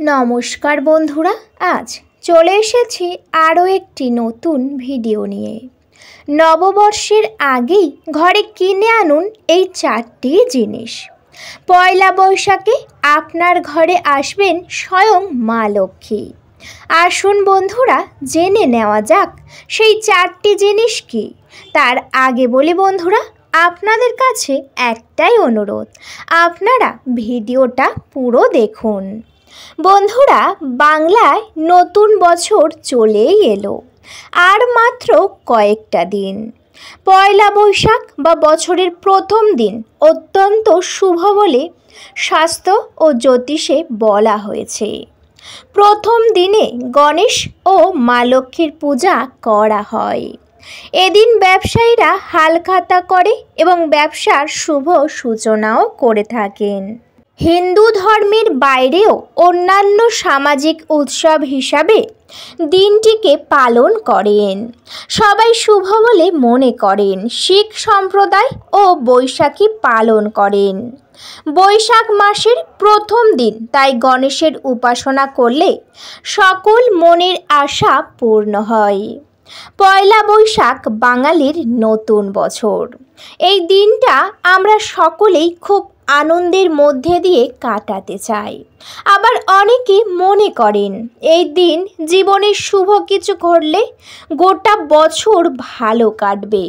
নমস্কার বন্ধুরা, আজ চলে এসেছি আরও একটি নতুন ভিডিও নিয়ে। নববর্ষের আগেই ঘরে কিনে আনুন এই 4টি জিনিস। পয়লা বৈশাখে আপনার ঘরে আসবেন স্বয়ং মা লক্ষ্মী। আসুন বন্ধুরা, জেনে নেওয়া যাক সেই 4টি জিনিস কি। তার আগে বলি বন্ধুরা, আপনাদের কাছে একটাই অনুরোধ, আপনারা ভিডিওটা পুরো দেখুন। বন্ধুরা, বাংলায় নতুন বছর চলেই এলো, আর মাত্র কয়েকটা দিন। পয়লা বৈশাখ বা বছরের প্রথম দিন অত্যন্ত শুভ বলে শাস্ত্র ও জ্যোতিষে বলা হয়েছে। প্রথম দিনে গণেশ ও মা লক্ষ্মীর পূজা করা হয়। এদিন ব্যবসায়ীরা হালখাতা করে এবং ব্যবসার শুভ সূচনাও করে থাকেন। হিন্দু ধর্মের বাইরেও অন্যান্য সামাজিক উৎসব হিসাবে দিনটিকে পালন করেন। সবাই শুভ বলে মনে করেন। শিখ সম্প্রদায় ও বৈশাখী পালন করেন। বৈশাখ মাসের প্রথম দিন, তাই গণেশের উপাসনা করলে সকল মনের আশা পূর্ণ হয়। পয়লা বৈশাখ বাঙালির নতুন বছর। এই দিনটা আমরা সকলেই খুব আনন্দের মধ্যে দিয়ে কাটাতে চাই। আবার অনেকে মনে করেন এই দিন জীবনের শুভ কিছু ঘটলে গোটা বছর ভালো কাটবে।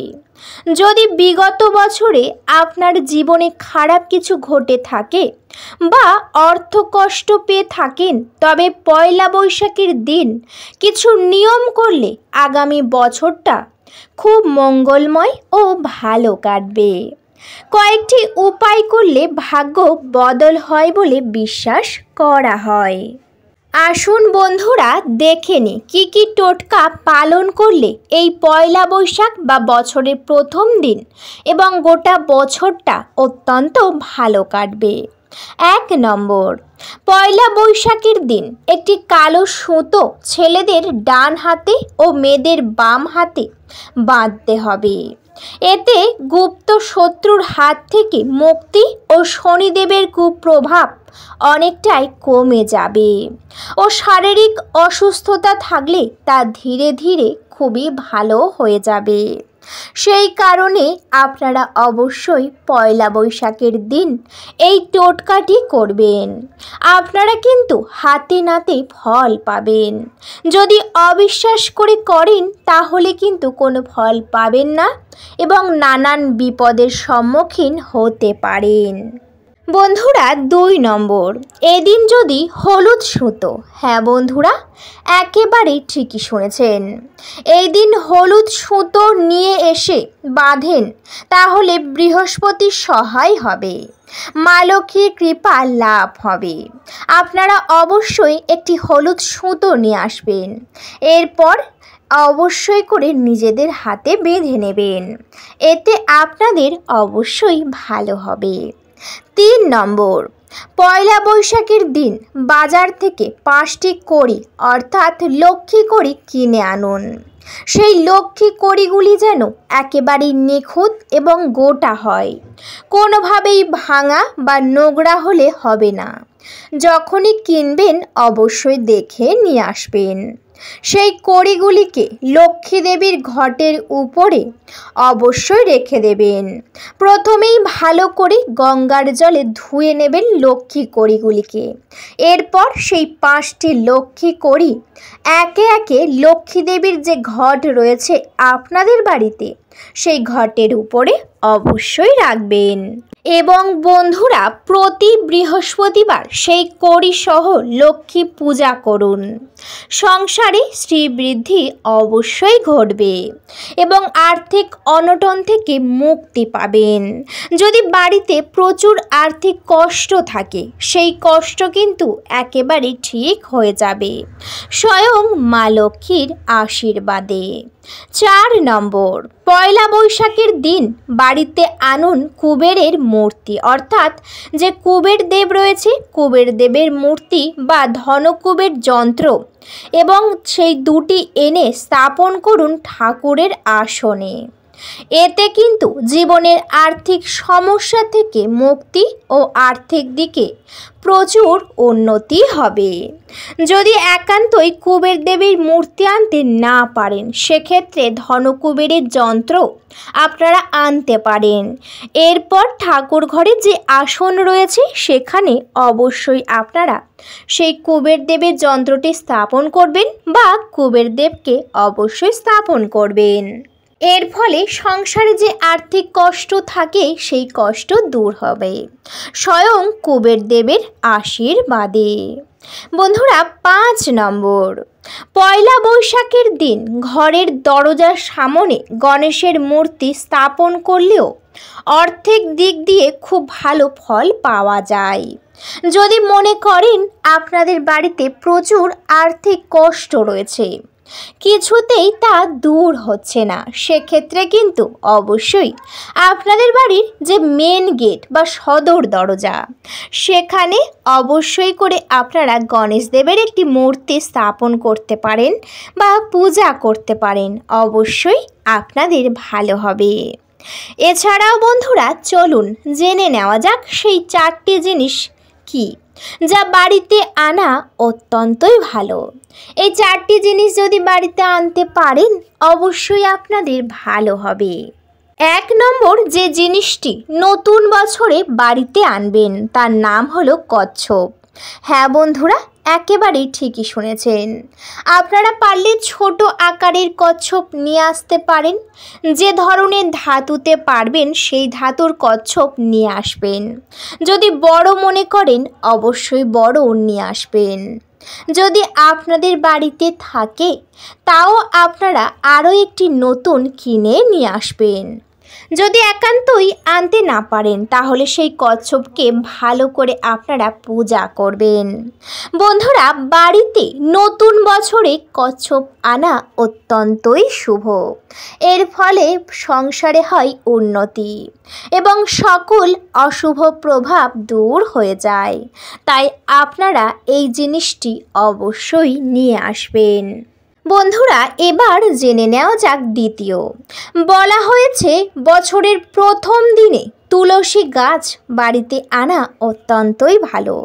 যদি বিগত বছরে আপনার জীবনে খারাপ কিছু ঘটে থাকে বা অর্থ কষ্ট পেয়ে থাকেন, তবে পয়লা বৈশাখের দিন কিছু নিয়ম করলে আগামী বছরটা খুব মঙ্গলময় ও ভালো কাটবে। কয়েকটি উপায় করলে ভাগ্য বদল হয় বলে বিশ্বাস করা হয়। আসুন বন্ধুরা, দেখে নিই কী কী টোটকা পালন করলে এই পয়লা বৈশাখ বা বছরের প্রথম দিন এবং গোটা বছরটা অত্যন্ত ভালো কাটবে। 1 নম্বর, পয়লা বৈশাখের দিন একটি কালো সুতো ছেলেদের ডান হাতে ও মেয়েদের বাম হাতে বাঁধতে হবে। এতে গুপ্ত শত্রুর হাত থেকে মুক্তি ও শনিদেবের কুপ্রভাব অনেকটাই কমে যাবে ও শারীরিক অসুস্থতা থাকলে তা ধীরে ধীরে খুবই ভালো হয়ে যাবে। সেই কারণে আপনারা অবশ্যই পয়লা বৈশাখের দিন এই টোটকাটি করবেন। আপনারা কিন্তু হাতে নাতে ফল পাবেন। যদি অবিশ্বাস করে করেন তাহলে কিন্তু কোনো ফল পাবেন না এবং নানান বিপদের সম্মুখীন হতে পারেন। বন্ধুরা, 2 নম্বর, এদিন যদি হলুদ সুতো, হ্যাঁ বন্ধুরা, একেবারেই ঠিকই শুনেছেন, এই দিন হলুদ সুতো নিয়ে এসে বাঁধেন, তাহলে বৃহস্পতির সহায় হবে, মা লক্ষ্মীর কৃপা লাভ হবে। আপনারা অবশ্যই একটি হলুদ সুতো নিয়ে আসবেন। এরপর অবশ্যই করে নিজেদের হাতে বেঁধে নেবেন। এতে আপনাদের অবশ্যই ভালো হবে। 3 নম্বর, পয়লা বৈশাখের দিন বাজার থেকে 5টি কড়ি অর্থাৎ লক্ষ্মী কড়ি কিনে আনুন। সেই লক্ষ্মী কড়িগুলি যেন একেবারেই নিখুঁত এবং গোটা হয়। কোনোভাবেই ভাঙা বা নোংরা হলে হবে না। যখনই কিনবেন অবশ্যই দেখে নিয়ে আসবেন। সেই কড়িগুলিকে লক্ষ্মী দেবীর ঘটের উপরে অবশ্যই রেখে দেবেন। প্রথমেই ভালো করে গঙ্গার জলে ধুয়ে নেবেন লক্ষ্মী কড়িগুলিকে। এরপর সেই 5টি লক্ষ্মী কড়ি একে একে লক্ষ্মী দেবীর যে ঘট রয়েছে আপনাদের বাড়িতে, সেই ঘটের উপরে অবশ্যই রাখবেন। এবং বন্ধুরা, প্রতি বৃহস্পতিবার সেই কড়ি সহ লক্ষ্মী পূজা করুন। সংসারে শ্রীবৃদ্ধি অবশ্যই ঘটবে এবং আর্থিক অনটন থেকে মুক্তি পাবেন। যদি বাড়িতে প্রচুর আর্থিক কষ্ট থাকে, সেই কষ্ট কিন্তু একেবারে ঠিক হয়ে যাবে স্বয়ং মা লক্ষ্মীর আশীর্বাদে। 4 নম্বর, পয়লা বৈশাখের দিন বাড়িতে আনুন কুবেরের মূর্তি, অর্থাৎ যে কুবের দেব রয়েছে, কুবের দেবের মূর্তি বা ধনকুবের যন্ত্র, এবং সেই 2টি এনে স্থাপন করুন ঠাকুরের আসনে। এতে কিন্তু জীবনের আর্থিক সমস্যা থেকে মুক্তি ও আর্থিক দিকে প্রচুর উন্নতি হবে। যদি একান্তই কুবের দেবীর মূর্তি আনতে না পারেন, সেক্ষেত্রে ধনকুবেরের যন্ত্র আপনারা আনতে পারেন। এরপর ঠাকুর ঘরে যে আসন রয়েছে সেখানে অবশ্যই আপনারা সেই কুবের দেবের যন্ত্রটি স্থাপন করবেন বা কুবের দেবকে অবশ্যই স্থাপন করবেন। এর ফলে সংসারে যে আর্থিক কষ্ট থাকে সেই কষ্ট দূর হবে স্বয়ং কুবের দেবের আশীর্বাদে। বন্ধুরা, 5 নম্বর, পয়লা বৈশাখের দিন ঘরের দরজার সামনে গণেশের মূর্তি স্থাপন করলেও আর্থিক দিক দিয়ে খুব ভালো ফল পাওয়া যায়। যদি মনে করেন আপনাদের বাড়িতে প্রচুর আর্থিক কষ্ট রয়েছে, কিছুতেই তা দূর হচ্ছে না, সেক্ষেত্রে কিন্তু অবশ্যই আপনাদের বাড়ির যে মেন গেট বা সদর দরজা, সেখানে অবশ্যই করে আপনারা গণেশ দেবের একটি মূর্তি স্থাপন করতে পারেন বা পূজা করতে পারেন। অবশ্যই আপনাদের ভালো হবে। এছাড়াও বন্ধুরা, চলুন জেনে নেওয়া যাক সেই 4টি জিনিস কি যা বাড়িতে আনা অত্যন্তই ভালো। এই 4টি জিনিস যদি বাড়িতে আনতে পারেন, অবশ্যই আপনাদের ভালো হবে। 1 নম্বর যে জিনিসটি নতুন বছরে বাড়িতে আনবেন তার নাম হলো কচ্ছপ। হ্যাঁ বন্ধুরা, একেবারেই ঠিকই শুনেছেন। আপনারা পারলে ছোট আকারের কচ্ছপ নিয়ে আসতে পারেন। যে ধরনের ধাতুতে পারবেন সেই ধাতুর কচ্ছপ নিয়ে আসবেন। যদি বড় মনে করেন, অবশ্যই বড় নিয়ে আসবেন। যদি আপনাদের বাড়িতে থাকে, তাও আপনারা আরও একটি নতুন কিনে নিয়ে আসবেন। যদি একান্তই আনতে না পারেন, তাহলে সেই কচ্ছপকে ভালো করে আপনারা পূজা করবেন। বন্ধুরা, বাড়িতে নতুন বছরে কচ্ছপ আনা অত্যন্তই শুভ। এর ফলে সংসারে হয় উন্নতি এবং সকল অশুভ প্রভাব দূর হয়ে যায়। তাই আপনারা এই জিনিসটি অবশ্যই নিয়ে আসবেন। বন্ধুরা, এবার জেনে নেওয়া যাক দ্বিতীয়। বলা হয়েছে বছরের প্রথম দিনে তুলসী গাছ বাড়িতে আনা অত্যন্তই ভালো।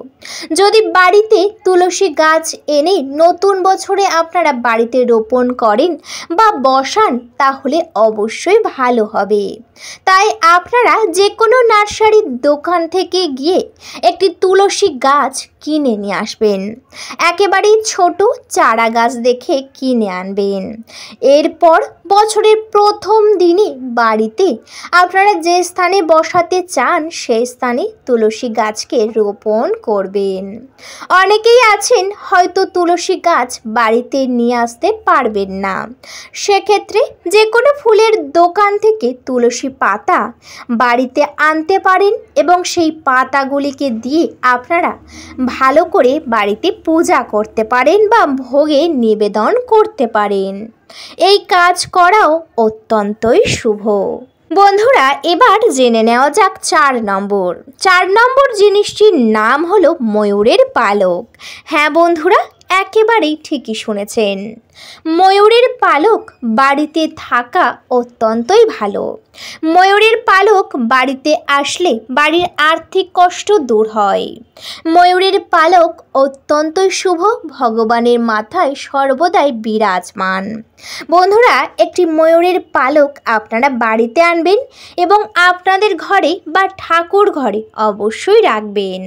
যদি বাড়িতে তুলসী গাছ এনে নতুন বছরে আপনারা বাড়িতে রোপণ করেন বা বসান, তাহলে অবশ্যই ভালো হবে। তাই আপনারা যে কোনো নার্সারির দোকান থেকে গিয়ে একটি তুলসী গাছ কিনে নিয়ে আসবেন। একেবারেই ছোট চারা গাছ দেখে কিনে আনবেন। এরপর বছরের প্রথম দিনে বাড়িতে আপনারা যে স্থানে বসাতে চান সেই স্থানে তুলসী গাছকে রোপণ করবেন। অনেকেই আছেন হয়তো তুলসী গাছ বাড়িতে নিয়ে আসতে পারবেন না, সেক্ষেত্রে যে কোনো ফুলের দোকান থেকে তুলসী পাতা বাড়িতে আনতে পারেন এবং সেই পাতাগুলিকে দিয়ে আপনারা ভালো করে বাড়িতে পূজা করতে পারেন বা ভোগে নিবেদন করতে পারেন। এই কাজ করাও অত্যন্তই শুভ। বন্ধুরা, এবার জেনে নেওয়া যাক 4 নম্বর। 4 নম্বর জিনিসটির নাম হলো ময়ূরের পালক। হ্যাঁ বন্ধুরা, একেবারেই ঠিকই শুনেছেন। ময়ূরের পালক বাড়িতে থাকা অত্যন্তই ভালো। ময়ূরের পালক বাড়িতে আসলে বাড়ির আর্থিক কষ্ট দূর হয়। ময়ূরের পালক অত্যন্তই শুভ, ভগবানের মাথায় সর্বদাই বিরাজমান। বন্ধুরা, একটি ময়ূরের পালক আপনারা বাড়িতে আনবেন এবং আপনাদের ঘরে বা ঠাকুর ঘরে অবশ্যই রাখবেন।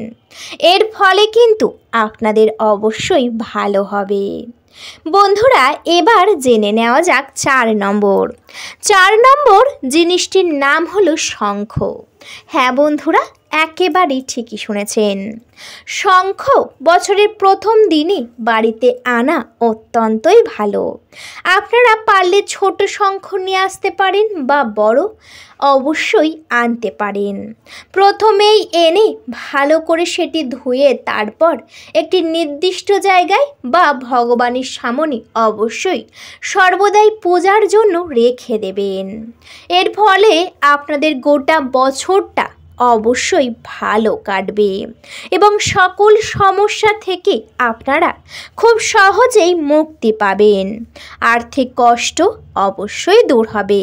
এর ফলে কিন্তু আপনাদের অবশ্যই ভালো হবে। বন্ধুরা, এবার জেনে নেওয়া যাক 4 নম্বর। 4 নম্বর জিনিসটির নাম হলো শঙ্খ। হ্যাঁ বন্ধুরা, একেবারেই ঠিকই শুনেছেন। শঙ্খ বছরের প্রথম দিনে বাড়িতে আনা অত্যন্তই ভালো। আপনারা পারলে ছোট শঙ্খ নিয়ে আসতে পারেন বা বড় অবশ্যই আনতে পারেন। প্রথমেই এনে ভালো করে সেটি ধুয়ে তারপর একটি নির্দিষ্ট জায়গায় বা ভগবানের সামনে অবশ্যই সর্বদাই পূজার জন্য রেখে দেবেন। এর ফলে আপনাদের গোটা বছরটা অবশ্যই ভালো কাটবে এবং সকল সমস্যা থেকে আপনারা খুব সহজেই মুক্তি পাবেন। আর্থিক কষ্ট অবশ্যই দূর হবে।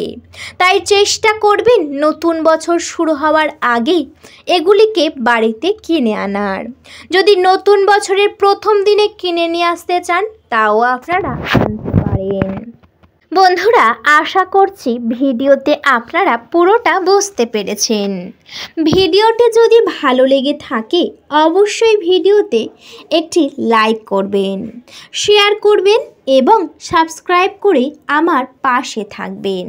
তাই চেষ্টা করবেন নতুন বছর শুরু হওয়ার আগেই এগুলিকে বাড়িতে কিনে আনার। যদি নতুন বছরের প্রথম দিনে কিনে নিয়ে আসতে চান তাও আপনারা আনতে পারেন। বন্ধুরা, আশা করছি ভিডিওতে আপনারা পুরোটা বুঝতে পেরেছেন। ভিডিওটি যদি ভালো লেগে থাকে অবশ্যই ভিডিওতে একটি লাইক করবেন, শেয়ার করবেন এবং সাবস্ক্রাইব করে আমার পাশে থাকবেন।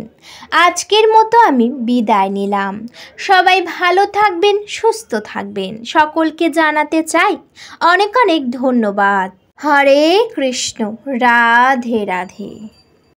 আজকের মতো আমি বিদায় নিলাম। সবাই ভালো থাকবেন, সুস্থ থাকবেন। সকলকে জানাতে চাই অনেক অনেক ধন্যবাদ। হরে কৃষ্ণ, রাধে রাধে।